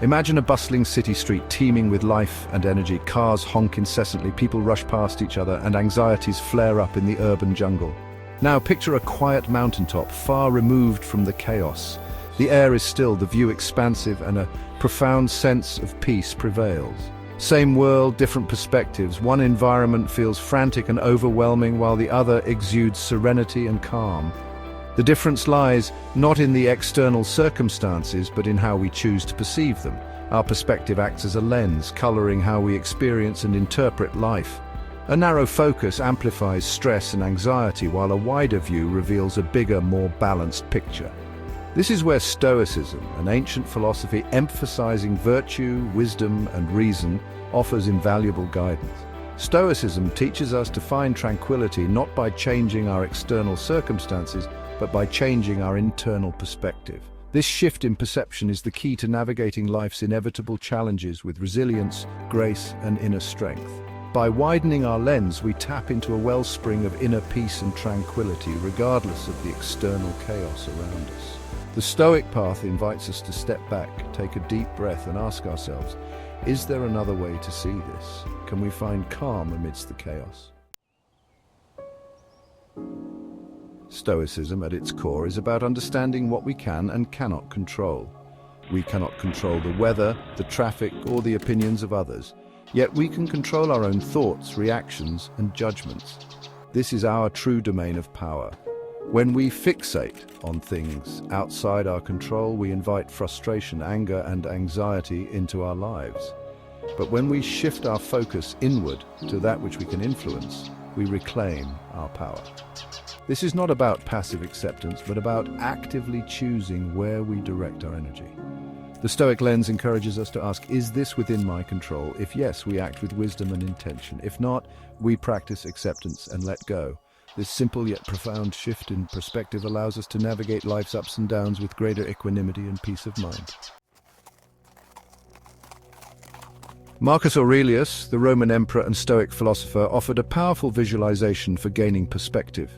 Imagine a bustling city street teeming with life and energy. Cars honk incessantly, people rush past each other, and anxieties flare up in the urban jungle. Now picture a quiet mountaintop, far removed from the chaos. The air is still, the view expansive, and a profound sense of peace prevails. Same world, different perspectives. One environment feels frantic and overwhelming, while the other exudes serenity and calm. The difference lies not in the external circumstances, but in how we choose to perceive them. Our perspective acts as a lens, coloring how we experience and interpret life. A narrow focus amplifies stress and anxiety, while a wider view reveals a bigger, more balanced picture. This is where Stoicism, an ancient philosophy emphasizing virtue, wisdom, and reason, offers invaluable guidance. Stoicism teaches us to find tranquility not by changing our external circumstances, but by changing our internal perspective. This shift in perception is the key to navigating life's inevitable challenges with resilience, grace, and inner strength. By widening our lens, we tap into a wellspring of inner peace and tranquility, regardless of the external chaos around us. The Stoic path invites us to step back, take a deep breath, and ask ourselves, is there another way to see this? Can we find calm amidst the chaos? Stoicism, at its core, is about understanding what we can and cannot control. We cannot control the weather, the traffic, or the opinions of others. Yet we can control our own thoughts, reactions, and judgments. This is our true domain of power. When we fixate on things outside our control, we invite frustration, anger, and anxiety into our lives. But when we shift our focus inward to that which we can influence, we reclaim our power. This is not about passive acceptance, but about actively choosing where we direct our energy. The Stoic lens encourages us to ask, is this within my control? If yes, we act with wisdom and intention. If not, we practice acceptance and let go. This simple yet profound shift in perspective allows us to navigate life's ups and downs with greater equanimity and peace of mind. Marcus Aurelius, the Roman emperor and Stoic philosopher, offered a powerful visualization for gaining perspective.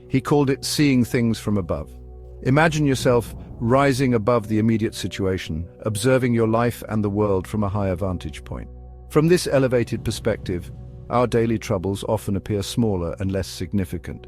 He called it seeing things from above. Imagine yourself rising above the immediate situation, observing your life and the world from a higher vantage point. From this elevated perspective, our daily troubles often appear smaller and less significant.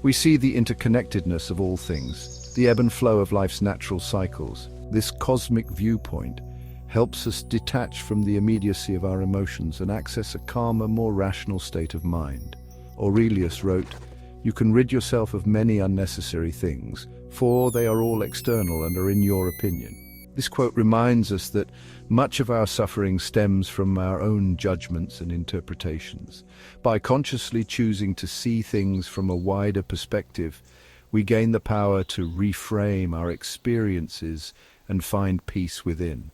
We see the interconnectedness of all things, the ebb and flow of life's natural cycles. This cosmic viewpoint helps us detach from the immediacy of our emotions and access a calmer, more rational state of mind. Aurelius wrote, "You can rid yourself of many unnecessary things, for they are all external and are in your opinion." This quote reminds us that much of our suffering stems from our own judgments and interpretations. By consciously choosing to see things from a wider perspective, we gain the power to reframe our experiences and find peace within.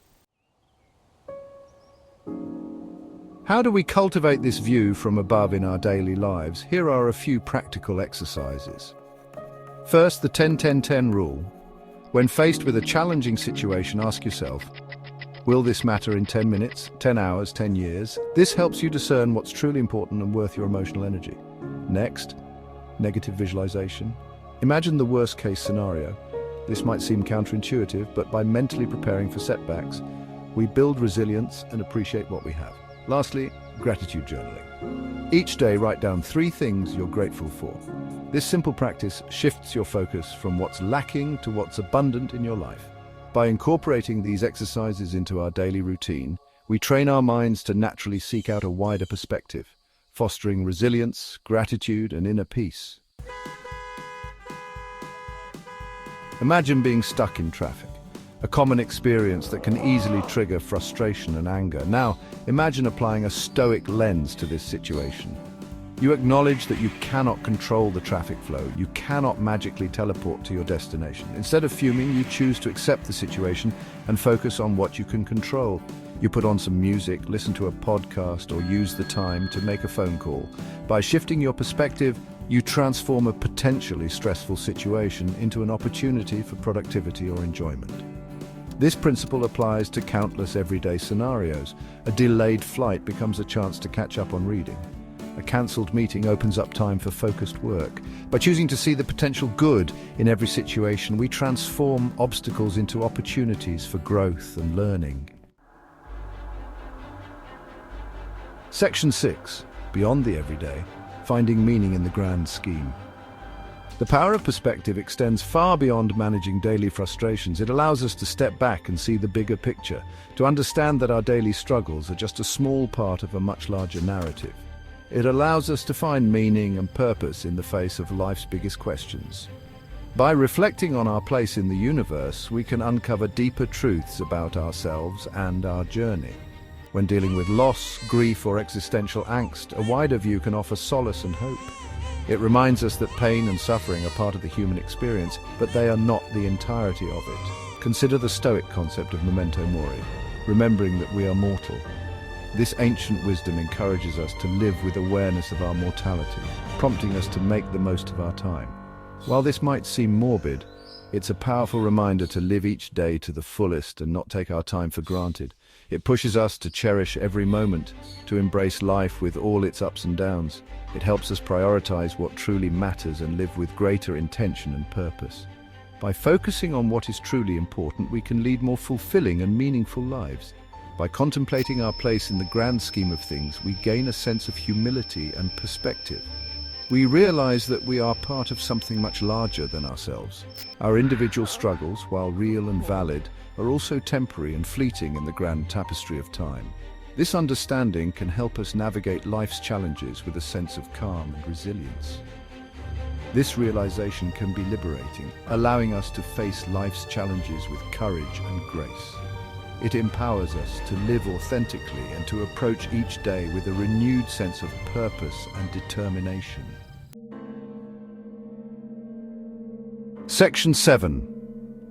How do we cultivate this view from above in our daily lives? Here are a few practical exercises. First, the 10-10-10 rule. When faced with a challenging situation, ask yourself, will this matter in 10 minutes, 10 hours, 10 years? This helps you discern what's truly important and worth your emotional energy. Next, negative visualization. Imagine the worst-case scenario. This might seem counterintuitive, but by mentally preparing for setbacks, we build resilience and appreciate what we have. Lastly, gratitude journaling. Each day, write down 3 things you're grateful for. This simple practice shifts your focus from what's lacking to what's abundant in your life. By incorporating these exercises into our daily routine, we train our minds to naturally seek out a wider perspective, fostering resilience, gratitude, and inner peace. Imagine being stuck in traffic, a common experience that can easily trigger frustration and anger. Now, imagine applying a Stoic lens to this situation. You acknowledge that you cannot control the traffic flow. You cannot magically teleport to your destination. Instead of fuming, you choose to accept the situation and focus on what you can control. You put on some music, listen to a podcast, or use the time to make a phone call. By shifting your perspective, you transform a potentially stressful situation into an opportunity for productivity or enjoyment. This principle applies to countless everyday scenarios. A delayed flight becomes a chance to catch up on reading. A cancelled meeting opens up time for focused work. By choosing to see the potential good in every situation, we transform obstacles into opportunities for growth and learning. Section 6. Beyond the everyday, finding meaning in the grand scheme. The power of perspective extends far beyond managing daily frustrations. It allows us to step back and see the bigger picture, to understand that our daily struggles are just a small part of a much larger narrative. It allows us to find meaning and purpose in the face of life's biggest questions. By reflecting on our place in the universe, we can uncover deeper truths about ourselves and our journey. When dealing with loss, grief, or existential angst, a wider view can offer solace and hope. It reminds us that pain and suffering are part of the human experience, but they are not the entirety of it. Consider the Stoic concept of memento mori, remembering that we are mortal. This ancient wisdom encourages us to live with awareness of our mortality, prompting us to make the most of our time. While this might seem morbid, it's a powerful reminder to live each day to the fullest and not take our time for granted. It pushes us to cherish every moment, to embrace life with all its ups and downs. It helps us prioritize what truly matters and live with greater intention and purpose. By focusing on what is truly important, we can lead more fulfilling and meaningful lives. By contemplating our place in the grand scheme of things, we gain a sense of humility and perspective. We realize that we are part of something much larger than ourselves. Our individual struggles, while real and valid, are also temporary and fleeting in the grand tapestry of time. This understanding can help us navigate life's challenges with a sense of calm and resilience. This realization can be liberating, allowing us to face life's challenges with courage and grace. It empowers us to live authentically and to approach each day with a renewed sense of purpose and determination. Section 7.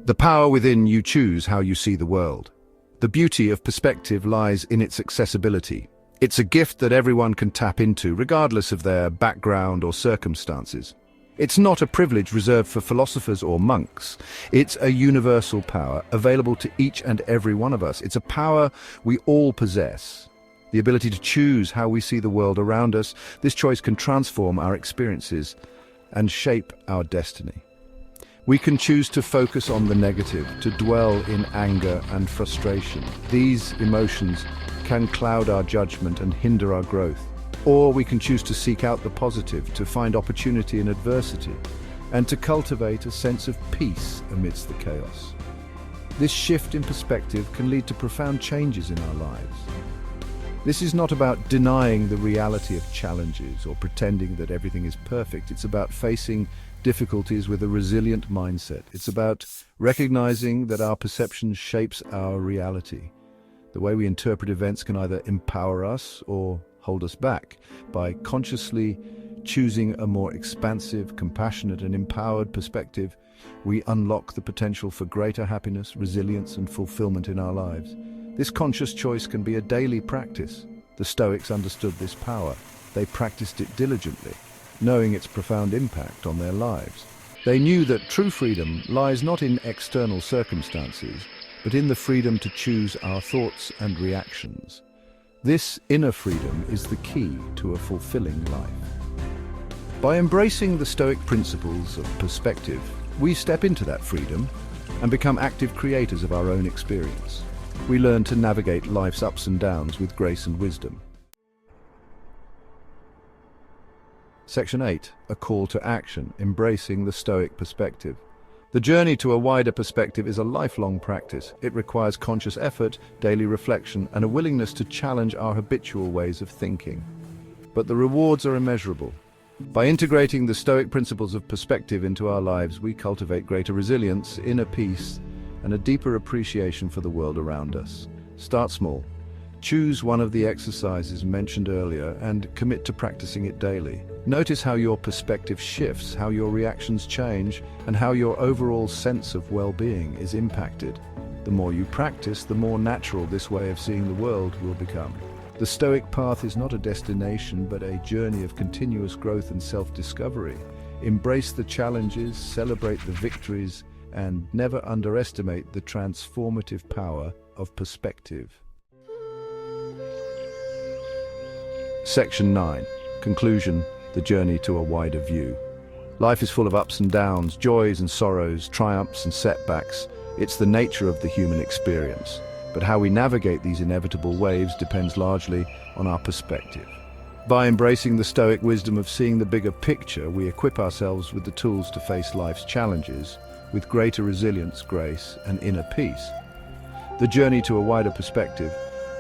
The power within you. Choose how you see the world. The beauty of perspective lies in its accessibility. It's a gift that everyone can tap into, regardless of their background or circumstances. It's not a privilege reserved for philosophers or monks. It's a universal power available to each and every one of us. It's a power we all possess. The ability to choose how we see the world around us. This choice can transform our experiences and shape our destiny. We can choose to focus on the negative, to dwell in anger and frustration. These emotions can cloud our judgment and hinder our growth. Or we can choose to seek out the positive, to find opportunity in adversity, and to cultivate a sense of peace amidst the chaos. This shift in perspective can lead to profound changes in our lives. This is not about denying the reality of challenges or pretending that everything is perfect. It's about facing difficulties with a resilient mindset. It's about recognizing that our perception shapes our reality. The way we interpret events can either empower us or hold us back. By consciously choosing a more expansive, compassionate, and empowered perspective, we unlock the potential for greater happiness, resilience, and fulfillment in our lives. This conscious choice can be a daily practice. The Stoics understood this power. They practiced it diligently, knowing its profound impact on their lives. They knew that true freedom lies not in external circumstances, but in the freedom to choose our thoughts and reactions. This inner freedom is the key to a fulfilling life. By embracing the Stoic principles of perspective, we step into that freedom and become active creators of our own experience. We learn to navigate life's ups and downs with grace and wisdom. Section 8. A call to action, embracing the Stoic perspective. The journey to a wider perspective is a lifelong practice. It requires conscious effort, daily reflection, and a willingness to challenge our habitual ways of thinking. But the rewards are immeasurable. By integrating the Stoic principles of perspective into our lives, we cultivate greater resilience, inner peace, and a deeper appreciation for the world around us. Start small. Choose one of the exercises mentioned earlier and commit to practicing it daily. Notice how your perspective shifts, how your reactions change, and how your overall sense of well-being is impacted. The more you practice, the more natural this way of seeing the world will become. The Stoic path is not a destination, but a journey of continuous growth and self-discovery. Embrace the challenges, celebrate the victories, and never underestimate the transformative power of perspective. Section 9. Conclusion: the journey to a wider view. Life is full of ups and downs, joys and sorrows, triumphs and setbacks. It's the nature of the human experience. But how we navigate these inevitable waves depends largely on our perspective. By embracing the Stoic wisdom of seeing the bigger picture, we equip ourselves with the tools to face life's challenges with greater resilience, grace, and inner peace. The journey to a wider perspective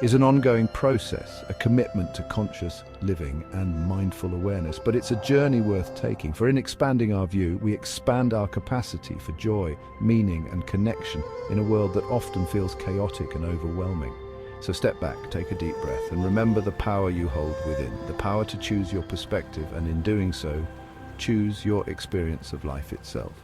is an ongoing process, a commitment to conscious living and mindful awareness, but it's a journey worth taking, for in expanding our view, we expand our capacity for joy, meaning, and connection in a world that often feels chaotic and overwhelming. So step back, take a deep breath, and remember the power you hold within, the power to choose your perspective, and in doing so, choose your experience of life itself.